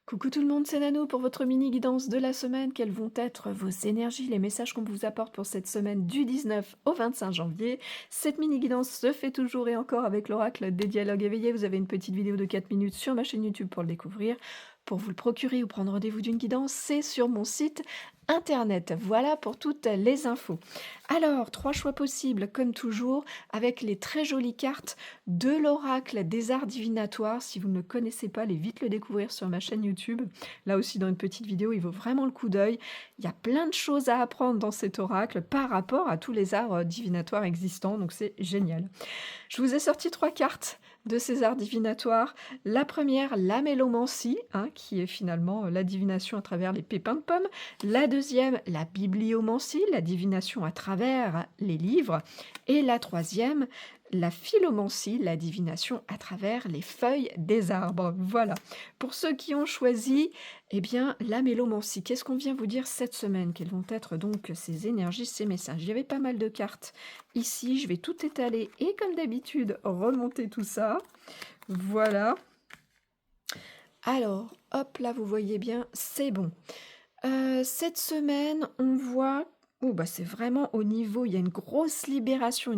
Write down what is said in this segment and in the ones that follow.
Coucou tout le monde, c'est Nano pour votre mini guidance de la semaine. Quelles vont être vos énergies, les messages qu'on vous apporte pour cette semaine du 19 au 25 janvier. Cette mini guidance se fait toujours et encore avec l'oracle des dialogues éveillés. Vous avez une petite vidéo de 4 minutes sur ma chaîne YouTube pour le découvrir. Pour vous le procurer ou prendre rendez-vous d'une guidance, c'est sur mon site internet. Voilà pour toutes les infos. Alors, 3 choix possibles comme toujours avec les très jolies cartes de l'oracle des arts divinatoires. Si vous ne le connaissez pas, allez vite le découvrir sur ma chaîne YouTube. Là aussi, dans une petite vidéo, il vaut vraiment le coup d'œil. Il y a plein de choses à apprendre dans cet oracle par rapport à tous les arts divinatoires existants, donc c'est génial. Je vous ai sorti 3 cartes de ces arts divinatoires. La première, la mélomancie, hein, qui est finalement la divination à travers les pépins de pommes. La deuxième, la bibliomancie, la divination à travers les livres. Et la troisième, la philomancie, la divination à travers les feuilles des arbres. Voilà. Pour ceux qui ont choisi, eh bien, la mélomancie, qu'est-ce qu'on vient vous dire cette semaine? Quelles vont être donc ces énergies, ces messages? Il y avait pas mal de cartes ici, je vais tout étaler et comme d'habitude, remonter tout ça. Voilà. Alors, hop, là, vous voyez bien, c'est bon. Cette semaine, on voit oh bah, c'est vraiment au niveau il y a une grosse libération,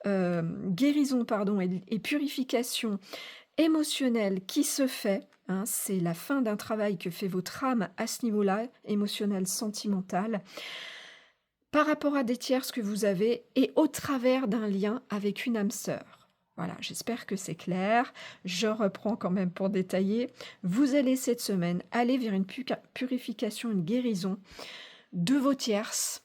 guérison pardon et purification émotionnelle qui se fait, hein. C'est la fin d'un travail que fait votre âme à ce niveau-là, émotionnel, sentimental, par rapport à des tierces que vous avez et au travers d'un lien avec une âme sœur. Voilà, j'espère que c'est clair. Je reprends quand même pour détailler. Vous allez cette semaine aller vers une purification, une guérison de vos tierces,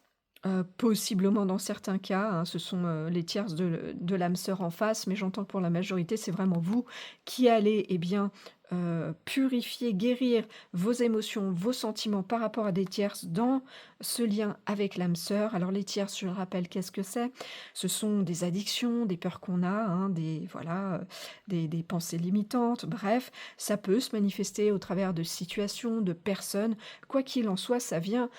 possiblement dans certains cas, hein, ce sont, les tierces de l'âme sœur en face, mais j'entends que pour la majorité, c'est vraiment vous qui allez, eh bien, purifier, guérir vos émotions, vos sentiments par rapport à des tierces dans ce lien avec l'âme sœur. Alors les tierces, je le rappelle, qu'est-ce que c'est? Ce sont des addictions, des peurs qu'on a, hein, des voilà, des pensées limitantes, bref, ça peut se manifester au travers de situations, de personnes. Quoi qu'il en soit, ça vient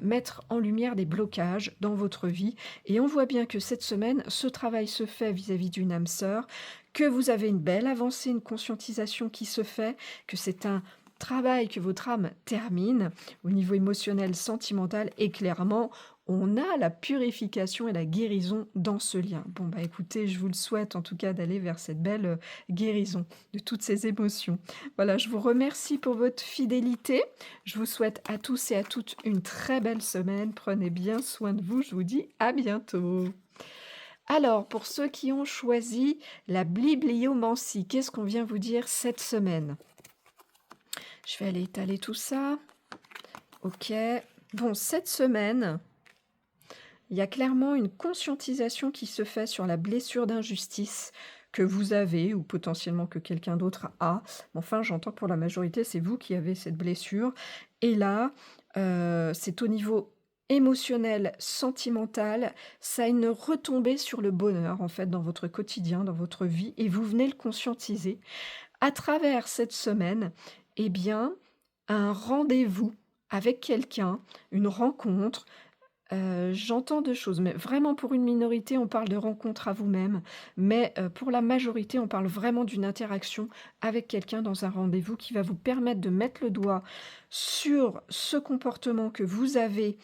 mettre en lumière des blocages dans votre vie. Et on voit bien que cette semaine, ce travail se fait vis-à-vis d'une âme sœur, que vous avez une belle avancée, une conscientisation qui se fait, que c'est un travail que votre âme termine au niveau émotionnel, sentimental, et clairement, on a la purification et la guérison dans ce lien. Bon, bah écoutez, je vous le souhaite en tout cas d'aller vers cette belle guérison de toutes ces émotions. Voilà, je vous remercie pour votre fidélité. Je vous souhaite à tous et à toutes une très belle semaine. Prenez bien soin de vous. Je vous dis à bientôt. Alors, pour ceux qui ont choisi la bibliomancie, qu'est-ce qu'on vient vous dire cette semaine? Je vais aller étaler tout ça. Ok. Bon, cette semaine, il y a clairement une conscientisation qui se fait sur la blessure d'injustice que vous avez ou potentiellement que quelqu'un d'autre a. Enfin, j'entends que pour la majorité, c'est vous qui avez cette blessure. Et là, c'est au niveau émotionnel, sentimental, ça a une retombée sur le bonheur, en fait, dans votre quotidien, dans votre vie, et vous venez le conscientiser. À travers cette semaine, eh bien, un rendez-vous avec quelqu'un, une rencontre, j'entends 2 choses, mais vraiment pour une minorité, on parle de rencontre à vous-même, mais pour la majorité, on parle vraiment d'une interaction avec quelqu'un dans un rendez-vous qui va vous permettre de mettre le doigt sur ce comportement que vous avez,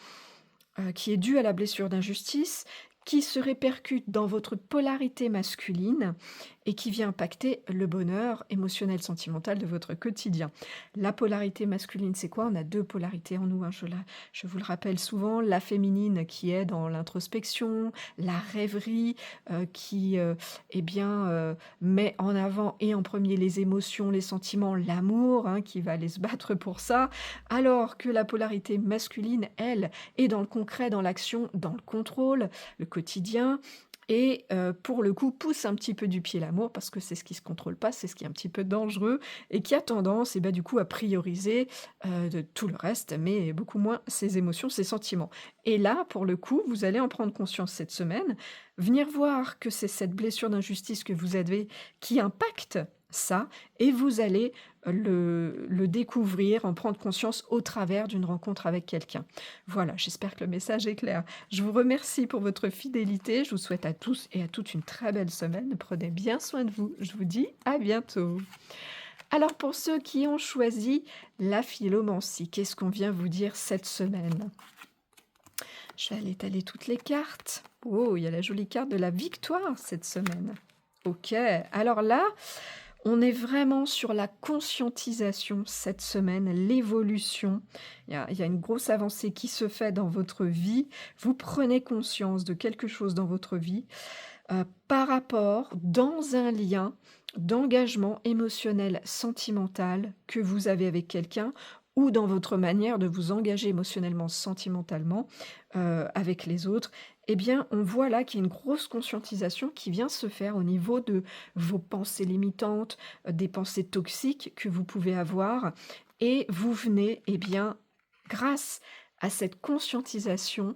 qui est dû à la blessure d'injustice, qui se répercute dans votre polarité masculine et qui vient impacter le bonheur émotionnel, sentimental de votre quotidien. La polarité masculine, c'est quoi? On a 2 polarités en nous, hein, je vous le rappelle souvent. La féminine qui est dans l'introspection, la rêverie, qui, eh bien, met en avant et en premier les émotions, les sentiments, l'amour, hein, qui va aller se battre pour ça. Alors que la polarité masculine, elle, est dans le concret, dans l'action, dans le contrôle, le quotidien et pour le coup, pousse un petit peu du pied l'amour parce que c'est ce qui se contrôle pas, c'est ce qui est un petit peu dangereux et qui a tendance et bah, du coup à prioriser, de tout le reste, mais beaucoup moins ses émotions, ses sentiments. Et là, pour le coup, vous allez en prendre conscience cette semaine, venir voir que c'est cette blessure d'injustice que vous avez qui impacte ça et vous allez, le découvrir, en prendre conscience au travers d'une rencontre avec quelqu'un. Voilà, j'espère que le message est clair. Je vous remercie pour votre fidélité. Je vous souhaite à tous et à toutes une très belle semaine. Prenez bien soin de vous. Je vous dis à bientôt. Alors pour ceux qui ont choisi la philomancie, qu'est-ce qu'on vient vous dire cette semaine? Je vais aller étaler toutes les cartes. Oh, il y a la jolie carte de la victoire cette semaine. OK, alors là, on est vraiment sur la conscientisation cette semaine, l'évolution. Il y a une grosse avancée qui se fait dans votre vie. Vous prenez conscience de quelque chose dans votre vie, par rapport dans un lien d'engagement émotionnel, sentimental que vous avez avec quelqu'un ou dans votre manière de vous engager émotionnellement, sentimentalement, avec les autres. Eh bien, on voit là qu'il y a une grosse conscientisation qui vient se faire au niveau de vos pensées limitantes, des pensées toxiques que vous pouvez avoir et vous venez, eh bien, grâce à cette conscientisation,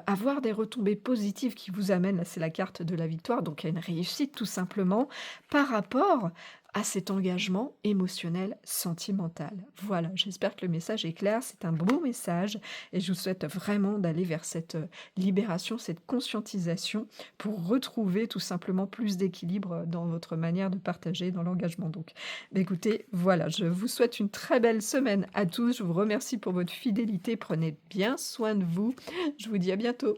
avoir des retombées positives qui vous amènent, là c'est la carte de la victoire, donc à une réussite tout simplement, par rapport à cet engagement émotionnel, sentimental. Voilà, j'espère que le message est clair, c'est un beau message et je vous souhaite vraiment d'aller vers cette, libération, cette conscientisation pour retrouver tout simplement plus d'équilibre, dans votre manière de partager, dans l'engagement donc. Bah, écoutez, voilà, je vous souhaite une très belle semaine à tous, je vous remercie pour votre fidélité, prenez bien soin de vous, je vous dis à bientôt.